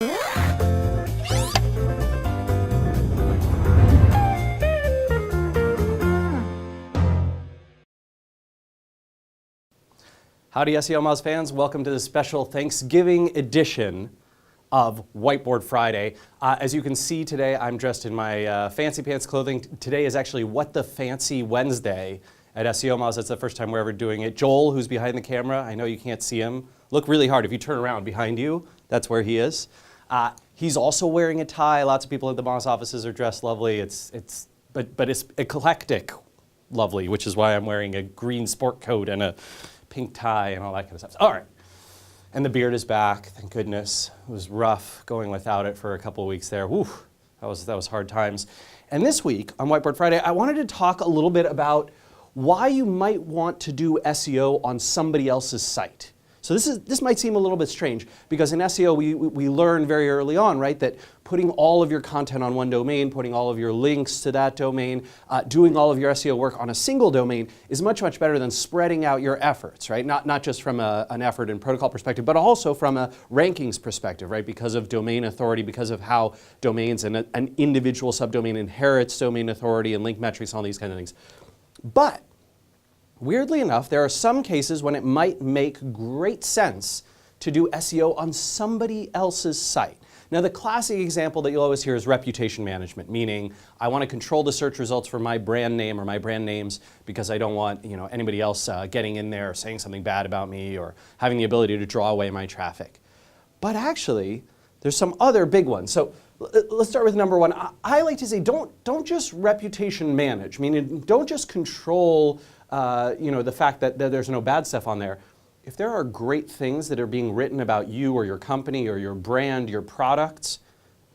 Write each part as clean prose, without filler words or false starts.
Howdy SEO Moz fans, welcome to the special Thanksgiving edition of Whiteboard Friday. As you can see today, I'm dressed in my fancy pants clothing. Today is actually What the Fancy Wednesday at SEO Moz. That's the first time we're ever doing it. Joel, who's behind the camera, I know you can't see him. Look really hard. If you turn around behind you, that's where he is. He's also wearing a tie. Lots of people at the Moz offices are dressed lovely. But it's eclectic lovely, which is why I'm wearing a green sport coat and a pink tie and all that kind of stuff. All right. And the beard is back, thank goodness. It was rough going without it for a couple of weeks there. Whew, that was hard times. And this week on Whiteboard Friday, I wanted to talk a little bit about why you might want to do SEO on somebody else's site. So this might seem a little bit strange because in SEO we learn very early on, right, that putting all of your content on one domain, putting all of your links to that domain, doing all of your SEO work on a single domain is much, much better than spreading out your efforts, right? Not just from an effort and protocol perspective, but also from a rankings perspective, right? Because of domain authority, because of how domains and an individual subdomain inherits domain authority and link metrics, all these kind of things. But weirdly enough, there are some cases when it might make great sense to do SEO on somebody else's site. Now, the classic example that you'll always hear is reputation management, meaning I want to control the search results for my brand name or my brand names because I don't want anybody else getting in there saying something bad about me or having the ability to draw away my traffic. But actually, there's some other big ones. So let's start with number one. I like to say don't just reputation manage, meaning don't just control the fact that there's no bad stuff on there. If there are great things that are being written about you or your company or your brand, your products,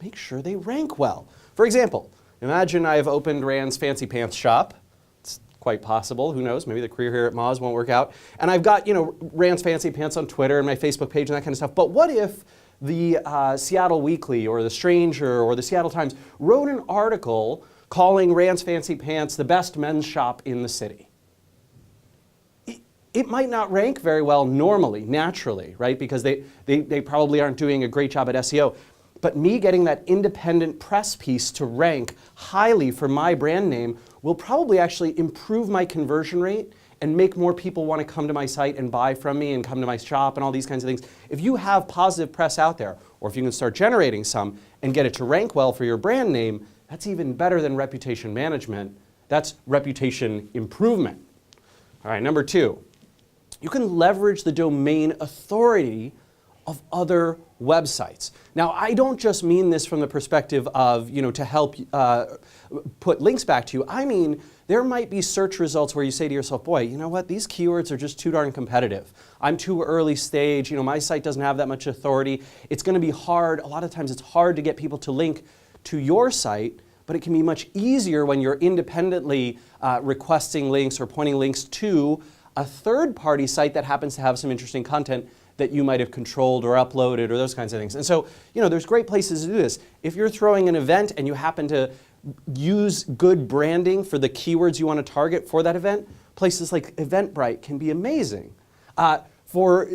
make sure they rank well. For example, imagine I've opened Rand's Fancy Pants shop. It's quite possible, who knows, maybe the career here at Moz won't work out. And I've got, Rand's Fancy Pants on Twitter and my Facebook page and that kind of stuff. But what if the Seattle Weekly or the Stranger or the Seattle Times wrote an article calling Rand's Fancy Pants the best men's shop in the city? It might not rank very well normally, naturally, right? Because they probably aren't doing a great job at SEO. But me getting that independent press piece to rank highly for my brand name will probably actually improve my conversion rate and make more people want to come to my site and buy from me and come to my shop and all these kinds of things. If you have positive press out there, or if you can start generating some and get it to rank well for your brand name, that's even better than reputation management. That's reputation improvement. All right, number two. You can leverage the domain authority of other websites. Now, I don't just mean this from the perspective of, to help put links back to you. I mean, there might be search results where you say to yourself, boy, you know what, these keywords are just too darn competitive. I'm too early stage, my site doesn't have that much authority. It's going to be hard. A lot of times it's hard to get people to link to your site, but it can be much easier when you're independently requesting links or pointing links to a third-party site that happens to have some interesting content that you might have controlled or uploaded or those kinds of things. And so, there's great places to do this. If you're throwing an event and you happen to use good branding for the keywords you want to target for that event, places like Eventbrite can be amazing. For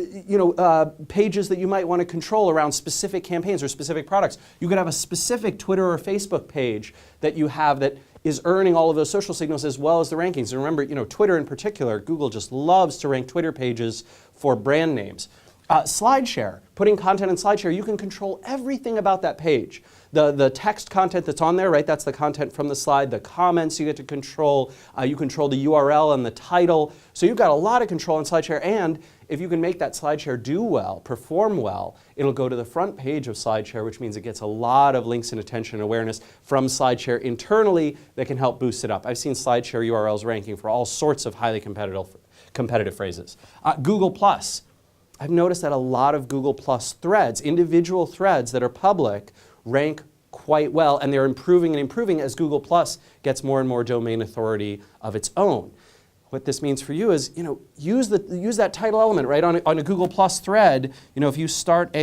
pages that you might want to control around specific campaigns or specific products, you could have a specific Twitter or Facebook page that you have that is earning all of those social signals as well as the rankings. And remember, Twitter in particular, Google just loves to rank Twitter pages for brand names. SlideShare, putting content in SlideShare, you can control everything about that page. The text content that's on there, right, that's the content from the slide. The comments you get to control. You control the URL and the title. So you've got a lot of control in SlideShare. And if you can make that SlideShare do well, perform well, it'll go to the front page of SlideShare, which means it gets a lot of links and attention and awareness from SlideShare internally that can help boost it up. I've seen SlideShare URLs ranking for all sorts of highly competitive phrases. Google+. I've noticed that a lot of Google+ threads, individual threads that are public, rank quite well, and they're improving and improving as Google+ gets more and more domain authority of its own. What this means for you is, use that title element, right, on a Google+ thread. If you start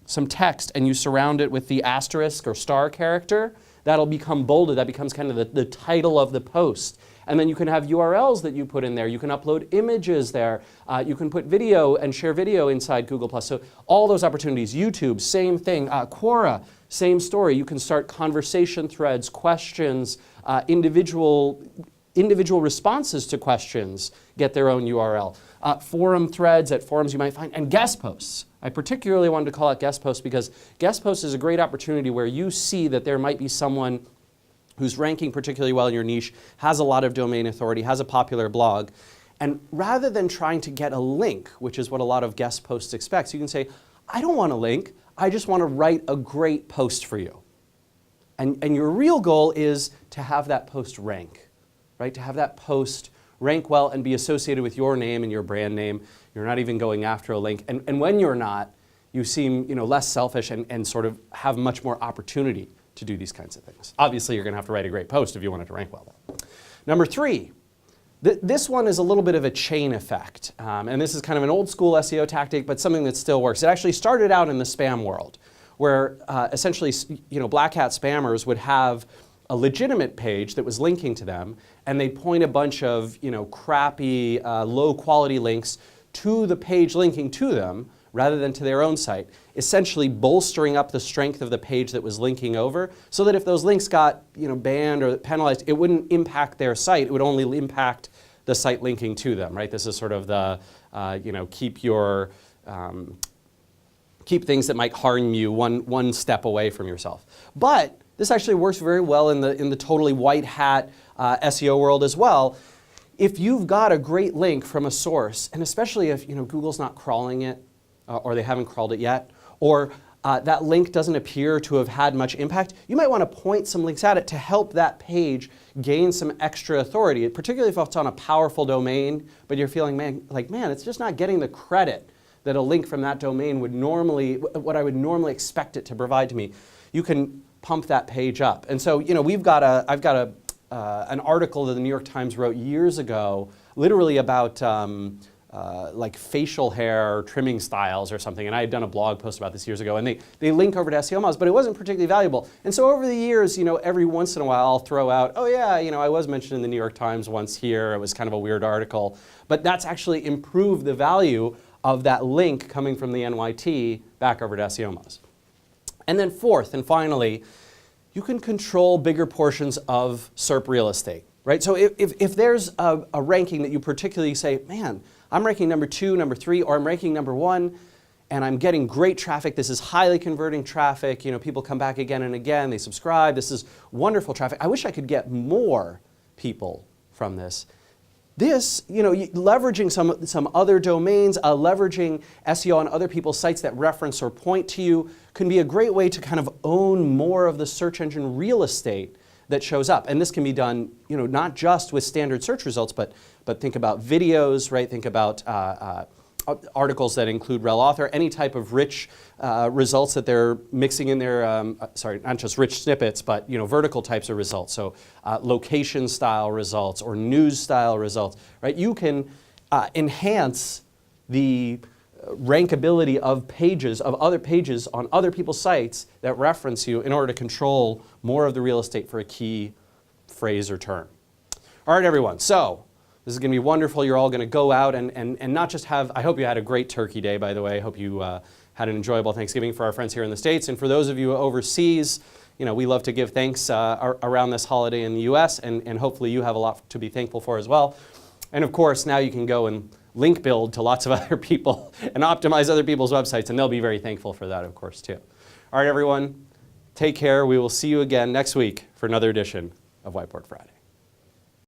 some text and you surround it with the asterisk or star character, that'll become bolded. That becomes kind of the title of the post. And then you can have URLs that you put in there. You can upload images there. You can put video and share video inside Google+. So all those opportunities. YouTube, same thing. Quora, same story. You can start conversation threads, questions, individual responses to questions get their own URL. Forum threads at forums you might find, and guest posts. I particularly wanted to call out guest posts because guest posts is a great opportunity where you see that there might be someone who's ranking particularly well in your niche, has a lot of domain authority, has a popular blog, and rather than trying to get a link, which is what a lot of guest posts expect, you can say, I don't want a link, I just want to write a great post for you. And your real goal is to have that post rank, right? To have that post rank well and be associated with your name and your brand name. You're not even going after a link. And when you're not, you seem less selfish and sort of have much more opportunity to do these kinds of things. Obviously, you're going to have to write a great post if you want it to rank well. Number 3, this one is a little bit of a chain effect. And this is kind of an old school SEO tactic, but something that still works. It actually started out in the spam world, where essentially black hat spammers would have a legitimate page that was linking to them, and they'd point a bunch of crappy, low quality links to the page linking to them, rather than to their own site, essentially bolstering up the strength of the page that was linking over, so that if those links got banned or penalized, it wouldn't impact their site, it would only impact the site linking to them, right? This is sort of the, keep things that might harm you one step away from yourself. But this actually works very well in the totally white hat SEO world as well. If you've got a great link from a source, and especially if Google's not crawling it, or they haven't crawled it yet, or that link doesn't appear to have had much impact, you might want to point some links at it to help that page gain some extra authority, particularly if it's on a powerful domain, but you're feeling, man, it's just not getting the credit that a link from that domain would normally, what I would normally expect it to provide to me. You can pump that page up. And so, I've got an article that the New York Times wrote years ago, literally about like facial hair trimming styles or something, and I had done a blog post about this years ago, and they link over to SEO Moz, but it wasn't particularly valuable. And so over the years, every once in a while I'll throw out, oh yeah, I was mentioned in the New York Times once here, it was kind of a weird article, but that's actually improved the value of that link coming from the NYT back over to SEO Moz. And then fourth and finally, you can control bigger portions of SERP real estate, right? So if there's a ranking that you particularly say, man, I'm ranking number 2, number 3, or I'm ranking number 1, and I'm getting great traffic, this is highly converting traffic, people come back again and again, they subscribe, this is wonderful traffic. I wish I could get more people from this. This, leveraging some other domains, leveraging SEO on other people's sites that reference or point to you can be a great way to kind of own more of the search engine real estate that shows up. And this can be done, not just with standard search results, but think about videos, right? Think about articles that include rel author, any type of rich results that they're mixing in their, not just rich snippets, but vertical types of results. So location style results or news style results, right? You can enhance the rankability of pages, of other pages on other people's sites that reference you in order to control more of the real estate for a key phrase or term. All right, everyone, so this is going to be wonderful. You're all going to go out and not just have, I hope you had a great Turkey Day, by the way. I hope you had an enjoyable Thanksgiving for our friends here in the States. And for those of you overseas, we love to give thanks around this holiday in the US, and hopefully you have a lot to be thankful for as well. And of course, now you can go and link build to lots of other people and optimize other people's websites, and they'll be very thankful for that, of course, too. All right, everyone, take care. We will see you again next week for another edition of Whiteboard Friday.